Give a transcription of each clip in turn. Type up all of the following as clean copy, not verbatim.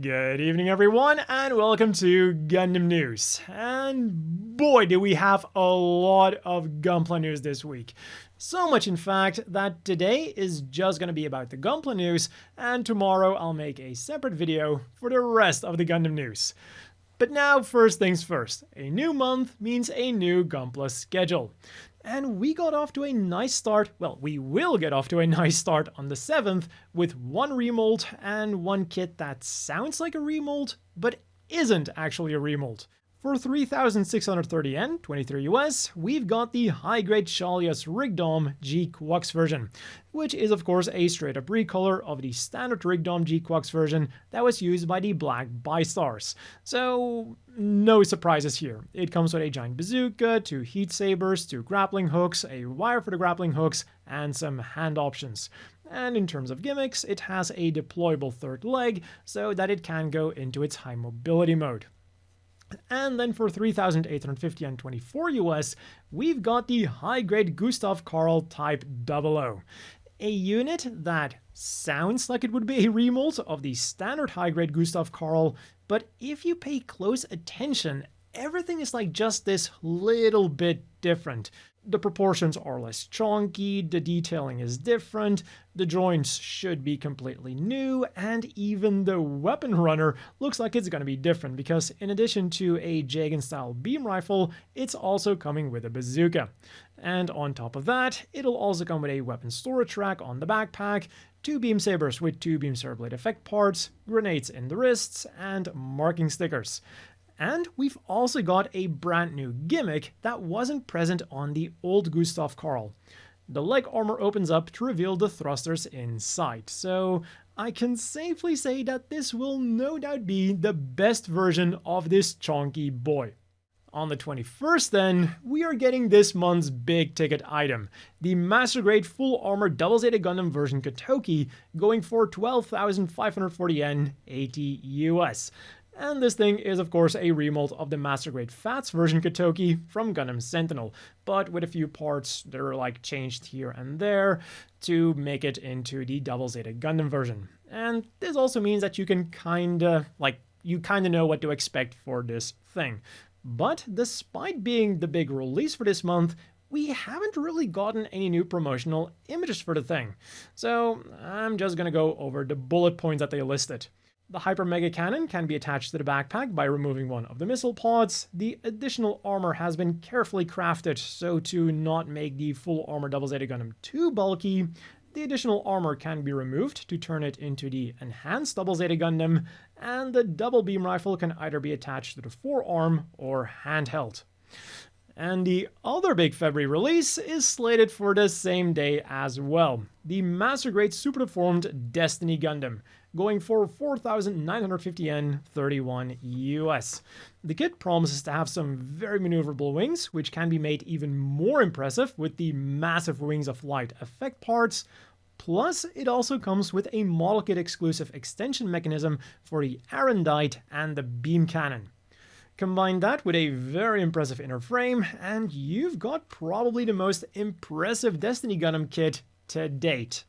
Good evening everyone and welcome to Gundam News. And boy do we have a lot of Gunpla news this week. So much in fact that today is just going to be about the Gunpla news and tomorrow I'll make a separate video for the rest of the Gundam news. But now first things first, a new month means a new Gunpla schedule. And we got off to a nice start, well, we will get off to a nice start on the 7th with one remold and one kit that sounds like a remold, but isn't actually a remold. For 3,630 Yen, 23 US, we've got the high-grade Alyzeus Rigdom G-Quux version, which is of course a straight-up recolor of the standard Rigdom G-Quux version that was used by the Black Bystars. So no surprises here. It comes with a giant bazooka, 2 heat sabers, 2 grappling hooks, a wire for the grappling hooks, and some hand options. And in terms of gimmicks, it has a deployable third leg so that it can go into its high mobility mode. And then for 3,850 and 24 US, we've got the high-grade Gustav Karl Type 00. A unit that sounds like it would be a remold of the standard high-grade Gustav Karl, but if you pay close attention, everything is like just this little bit different. The proportions are less chunky, the detailing is different, the joints should be completely new, and even the weapon runner looks like it's going to be different because in addition to a Jagan-style beam rifle, it's also coming with a bazooka. And on top of that, it'll also come with a weapon storage rack on the backpack, 2 beam sabers with 2 beam saber blade effect parts, grenades in the wrists, and marking stickers. And we've also got a brand new gimmick that wasn't present on the old Gustav Karl. The leg armor opens up to reveal the thrusters inside, so I can safely say that this will no doubt be the best version of this chonky boy. On the 21st then, we are getting this month's big ticket item, the Master Grade Full Armor Double Zeta Gundam version Kotoki, going for 12,540 Yen, 80 US. And this thing is of course a remold of the Master Grade Fats version Kotoki from Gundam Sentinel, but with a few parts that are like changed here and there to make it into the Double Zeta Gundam version. And this also means that you can kinda know what to expect for this thing. But despite being the big release for this month, we haven't really gotten any new promotional images for the thing. So I'm just gonna go over the bullet points that they listed. The Hyper Mega Cannon can be attached to the backpack by removing one of the missile pods. The additional armor has been carefully crafted so to not make the full armor Double Zeta Gundam too bulky. The additional armor can be removed to turn it into the enhanced Double Zeta Gundam, and the double beam rifle can either be attached to the forearm or handheld. And the other big February release is slated for the same day as well. The Master Grade Super Deformed Destiny Gundam, going for 4,950 Yen, 31 US. The kit promises to have some very maneuverable wings, which can be made even more impressive with the massive Wings of Light effect parts. Plus, it also comes with a model kit exclusive extension mechanism for the Arendite and the beam cannon. Combine that with a very impressive inner frame, and you've got probably the most impressive Destiny Gundam kit to date.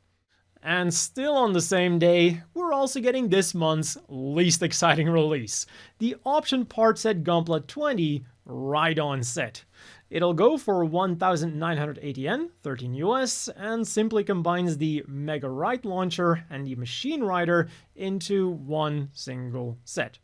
And still on the same day, we're also getting this month's least exciting release, the option part set Gunpla 20 Ride-On set. It'll go for 1,980 Yen, 13 US, and simply combines the Mega Ride Launcher and the Machine Rider into one single set.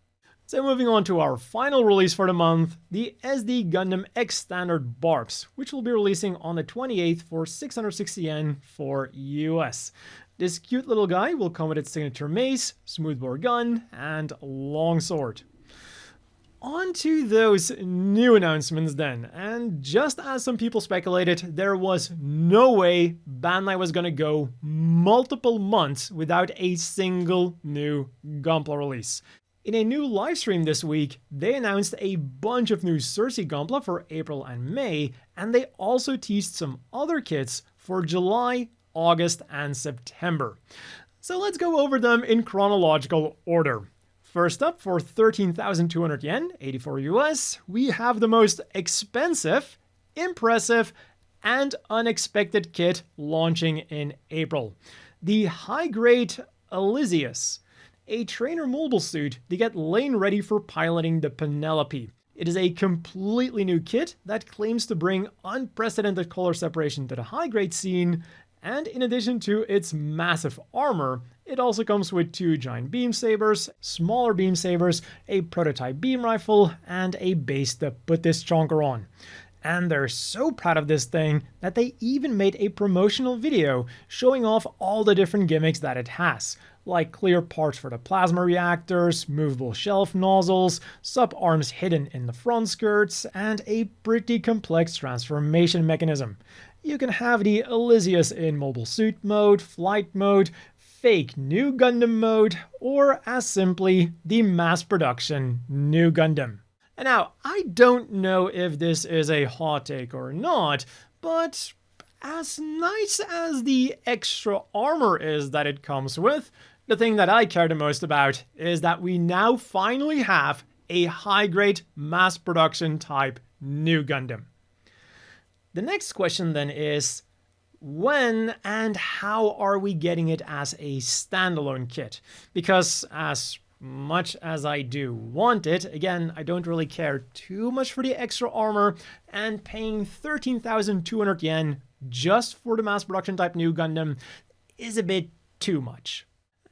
So moving on to our final release for the month, the SD Gundam X Standard Barbs, which will be releasing on the 28th for 660 Yen for US. This cute little guy will come with its signature mace, smoothbore gun, and longsword. On to those new announcements then, and just as some people speculated, there was no way Bandai was gonna go multiple months without a single new Gunpla release. In a new livestream this week, they announced a bunch of new Circe Gunpla for April and May, and they also teased some other kits for July, August, and September. So let's go over them in chronological order. First up, for 13,200 Yen, 84 US, we have the most expensive, impressive, and unexpected kit launching in April. The high-grade Alyzeus. a trainer mobile suit to get lane ready for piloting the Penelope. It is a completely new kit that claims to bring unprecedented color separation to the high-grade scene, and in addition to its massive armor, it also comes with 2 giant beam sabers, smaller beam sabers, a prototype beam rifle, and a base to put this chonker on. And they're so proud of this thing that they even made a promotional video showing off all the different gimmicks that it has, like clear parts for the plasma reactors, movable shelf nozzles, sub-arms hidden in the front skirts, and a pretty complex transformation mechanism. You can have the Alyzeus in mobile suit mode, flight mode, fake new Gundam mode, or as simply the mass production new Gundam. And now, I don't know if this is a hot take or not, but as nice as the extra armor is that it comes with, the thing that I care the most about is that we now finally have a high-grade mass production type new Gundam. The next question then is, when and how are we getting it as a standalone kit? Because as much as I do want it, again, I don't really care too much for the extra armor, and paying 13,200 yen just for the mass production type new Gundam is a bit too much.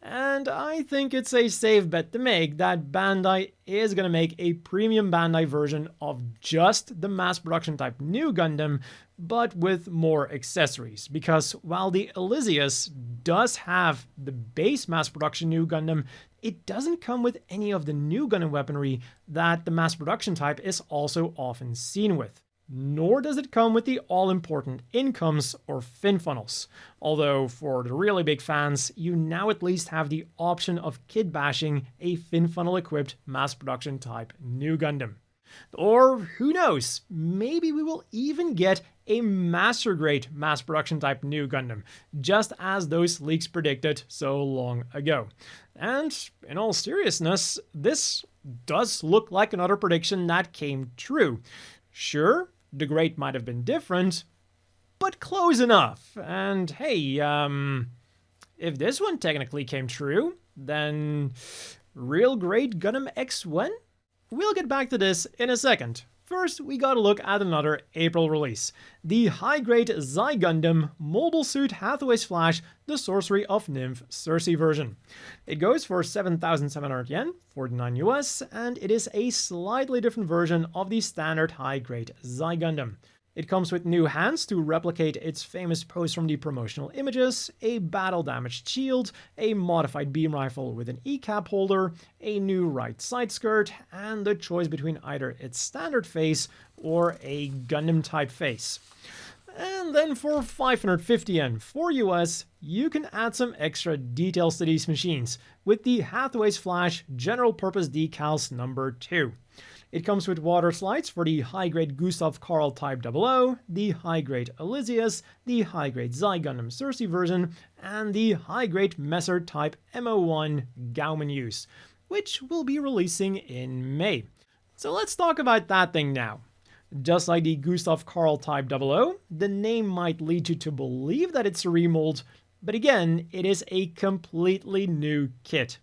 And I think it's a safe bet to make that Bandai is going to make a premium Bandai version of just the mass production type new Gundam, but with more accessories. Because while the Alyzeus does have the base mass production new Gundam, it doesn't come with any of the new Gundam weaponry that the mass production type is also often seen with. Nor does it come with the all-important incomes or fin funnels. Although for the really big fans, you now at least have the option of kit bashing a fin funnel equipped mass production type new Gundam. Or who knows, maybe we will even get a master grade mass production type new Gundam, just as those leaks predicted so long ago. And in all seriousness, this does look like another prediction that came true. Sure, the grade might have been different, but close enough. And hey, if this one technically came true, then real grade Gundam X1? We'll get back to this in a second. First, we gotta look at another April release. The high-grade Zai Gundam Mobile Suit Hathaway's Flash, the Sorcery of Nymph Circe version. It goes for 7,700 yen, 49 US, and it is a slightly different version of the standard high-grade Zai Gundam. It comes with new hands to replicate its famous pose from the promotional images, a battle-damaged shield, a modified beam rifle with an E-cap holder, a new right side skirt, and the choice between either its standard face or a Gundam-type face. And then for 550 yen for US, you can add some extra details to these machines with the Hathaway's Flash General Purpose Decals number 2. It comes with water slides for the high-grade Gustav Karl Type 00, the high-grade Alyzeus, the high-grade Zai Gundam Circe version, and the high-grade Messer Type MO1 Gawman use, which will be releasing in May. So let's talk about that thing now. Just like the Gustav Karl Type 00, the name might lead you to believe that it's a remold, but again, it is a completely new kit.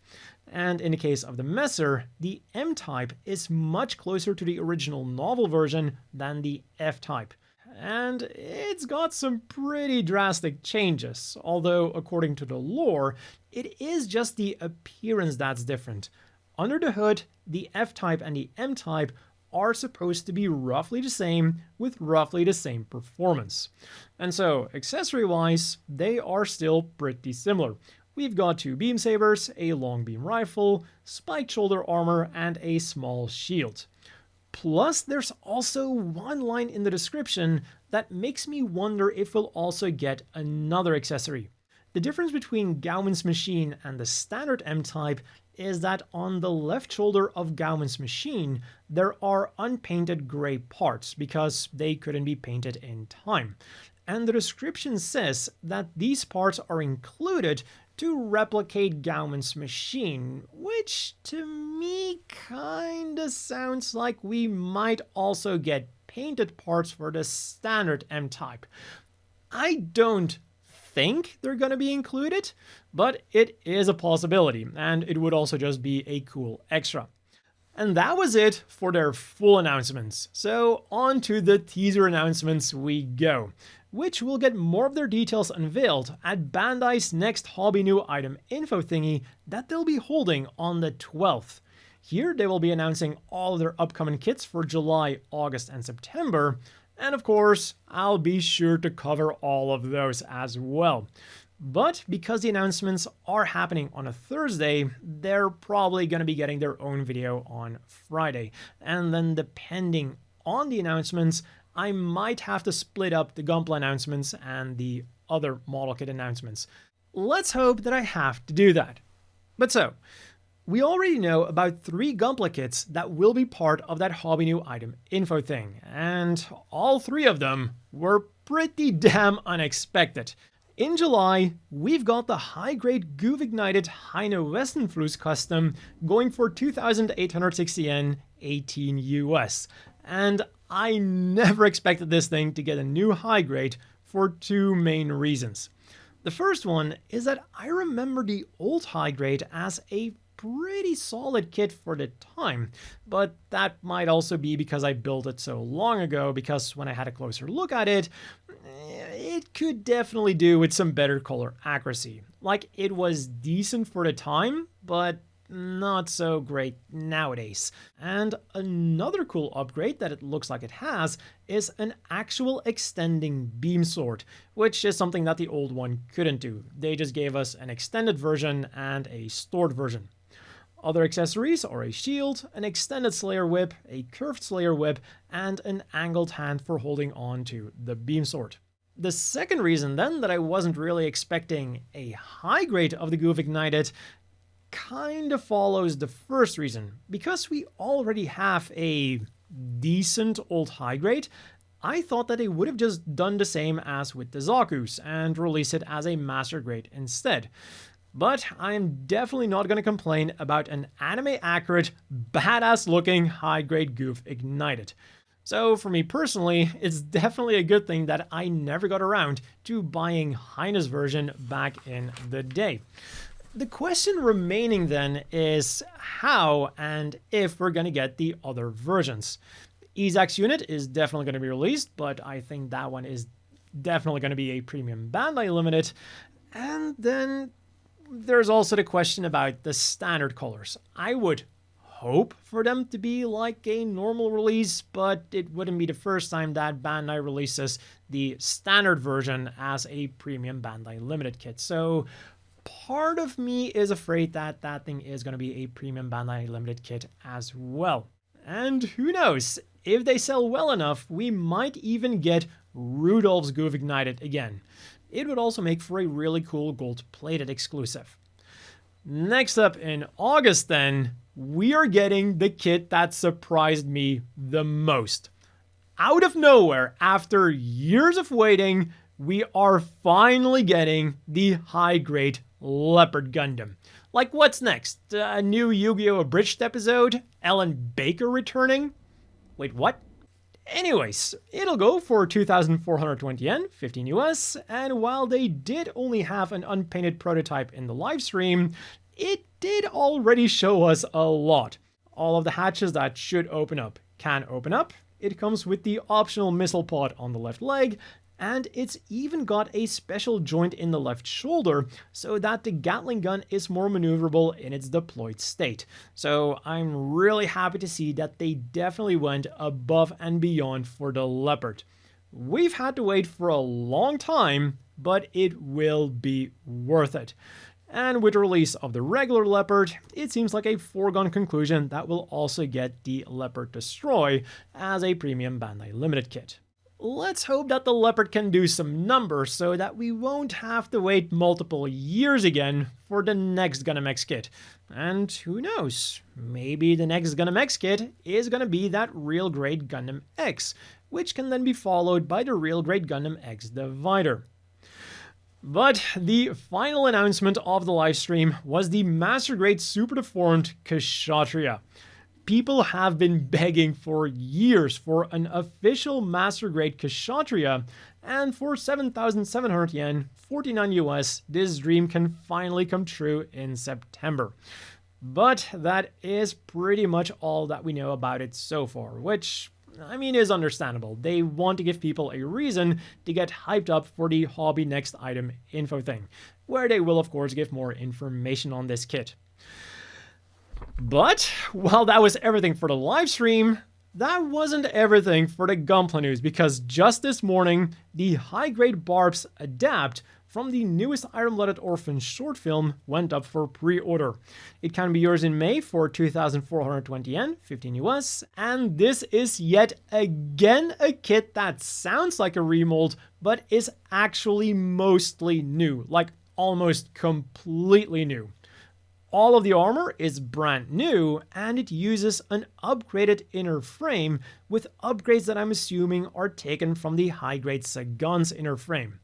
And in the case of the Messer, the M-type is much closer to the original novel version than the F-type. And it's got some pretty drastic changes, although according to the lore, it is just the appearance that's different. Under the hood, the F-type and the M-type are supposed to be roughly the same, with roughly the same performance. And so, accessory-wise, they are still pretty similar. We've got 2 beam sabers, a long beam rifle, spiked shoulder armor, and a small shield. Plus, there's also one line in the description that makes me wonder if we'll also get another accessory. The difference between Gawman's machine and the standard M-type is that on the left shoulder of Gawman's machine, there are unpainted gray parts because they couldn't be painted in time. And the description says that these parts are included to replicate Gawman's machine, which to me kinda sounds like we might also get painted parts for the standard M-type. I don't think they're going to be included, but it is a possibility, and it would also just be a cool extra. And that was it for their full announcements. So on to the teaser announcements we go, which will get more of their details unveiled at Bandai's next hobby new item info thingy that they'll be holding on the 12th. Here they will be announcing all of their upcoming kits for July, August, and September. And of course, I'll be sure to cover all of those as well. But because the announcements are happening on a Thursday, they're probably going to be getting their own video on Friday. And then depending on the announcements, I might have to split up the Gunpla announcements and the other model kit announcements. Let's hope that I have to do that. But so, we already know about 3 Gunpla kits that will be part of that hobby new item info thing, and all 3 of them were pretty damn unexpected. In July, we've got the high-grade Gouf ignited Heine Westenfluss custom going for 2,860 Yen, 18 US, and I never expected this thing to get a new high grade for 2 main reasons. The first one is that I remember the old high grade as a pretty solid kit for the time, but that might also be because I built it so long ago, because when I had a closer look at it, it could definitely do with some better color accuracy. Like, it was decent for the time, but not so great nowadays. And another cool upgrade that it looks like it has is an actual extending beam sword, which is something that the old one couldn't do. They just gave us an extended version and a stored version. Other accessories are a shield, an extended Slayer whip, a curved Slayer whip, and an angled hand for holding on to the beam sword. The second reason then that I wasn't really expecting a high grade of the Gouf ignited kind of follows the first reason. Because we already have a decent old high grade, I thought that they would have just done the same as with the Zaku's and release it as a master grade instead. But I am definitely not going to complain about an anime-accurate, badass-looking high-grade Gouf ignited. So for me personally, it's definitely a good thing that I never got around to buying Heine's version back in the day. The question remaining then is how and if we're going to get the other versions. Izak's unit is definitely going to be released, but I think that one is definitely going to be a premium Bandai limited. And then there's also the question about the standard colors. I would hope for them to be like a normal release, but it wouldn't be the first time that Bandai releases the standard version as a premium Bandai limited kit. So part of me is afraid that that thing is going to be a premium Bandai limited kit as well. And who knows, if they sell well enough, we might even get Rudolph's Gouf ignited again. It would also make for a really cool gold-plated exclusive. Next up in August then, we are getting the kit that surprised me the most. Out of nowhere, after years of waiting, we are finally getting the high-grade Leopard Gundam. Like, what's next? A new Yu-Gi-Oh! Abridged episode? Ellen Baker returning? Wait, what? Anyways, it'll go for 2,420 Yen, 15 US, and while they did only have an unpainted prototype in the livestream, it did already show us a lot. All of the hatches that should open up can open up. It comes with the optional missile pod on the left leg, and it's even got a special joint in the left shoulder so that the Gatling gun is more maneuverable in its deployed state. So I'm really happy to see that they definitely went above and beyond for the Leopard. We've had to wait for a long time, but it will be worth it. And with the release of the regular Leopard, it seems like a foregone conclusion that we'll also get the Leopard Destroy as a premium Bandai limited kit. Let's hope that the Leopard can do some numbers so that we won't have to wait multiple years again for the next Gundam X kit. And who knows, maybe the next Gundam X kit is going to be that Real Grade Gundam X, which can then be followed by the Real Grade Gundam X Divider. But the final announcement of the livestream was the Master Grade Super Deformed KShatriya. People have been begging for years for an official Master Grade KShatriya, And for 7,700 yen, 49 US, this dream can finally come true in September. But that is pretty much all that we know about it so far, which, I mean, is understandable. They want to give people a reason to get hyped up for the Hobby Next Item info thing, where they will of course give more information on this kit. But, while that was everything for the live stream, that wasn't everything for the Gunpla news, because just this morning, the high-grade Barbs Adapt from the newest Iron-Blooded Orphan short film went up for pre-order. It can be yours in May for 2,420 yen, 15 US, and this is yet again a kit that sounds like a remold, but is actually mostly new, like almost completely new. All of the armor is brand new, and it uses an upgraded inner frame with upgrades that I'm assuming are taken from the high-grade Sagan's inner frame.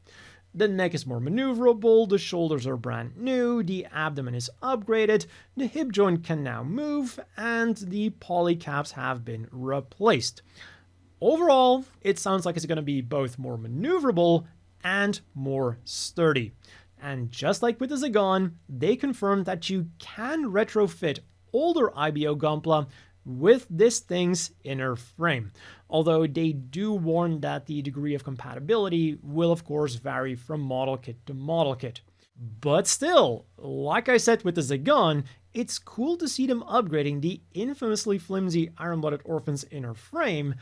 The neck is more maneuverable, the shoulders are brand new, the abdomen is upgraded, the hip joint can now move, and the polycaps have been replaced. Overall, it sounds like it's going to be both more maneuverable and more sturdy. And just like with the Zagan, they confirmed that you can retrofit older IBO Gunpla with this thing's inner frame, although they do warn that the degree of compatibility will of course vary from model kit to model kit. But still, like I said with the Zagan, it's cool to see them upgrading the infamously flimsy Iron-Blooded Orphan's inner frame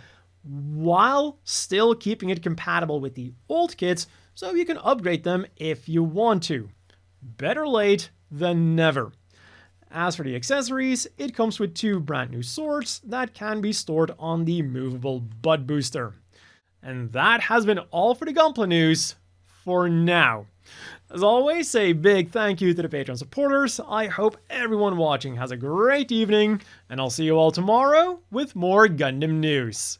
while still keeping it compatible with the old kits, so you can upgrade them if you want to. Better late than never. As for the accessories, it comes with 2 brand new swords that can be stored on the movable butt booster. And that has been all for the Gunpla news for now. As always, a big thank you to the Patreon supporters. I hope everyone watching has a great evening, and I'll see you all tomorrow with more Gundam news.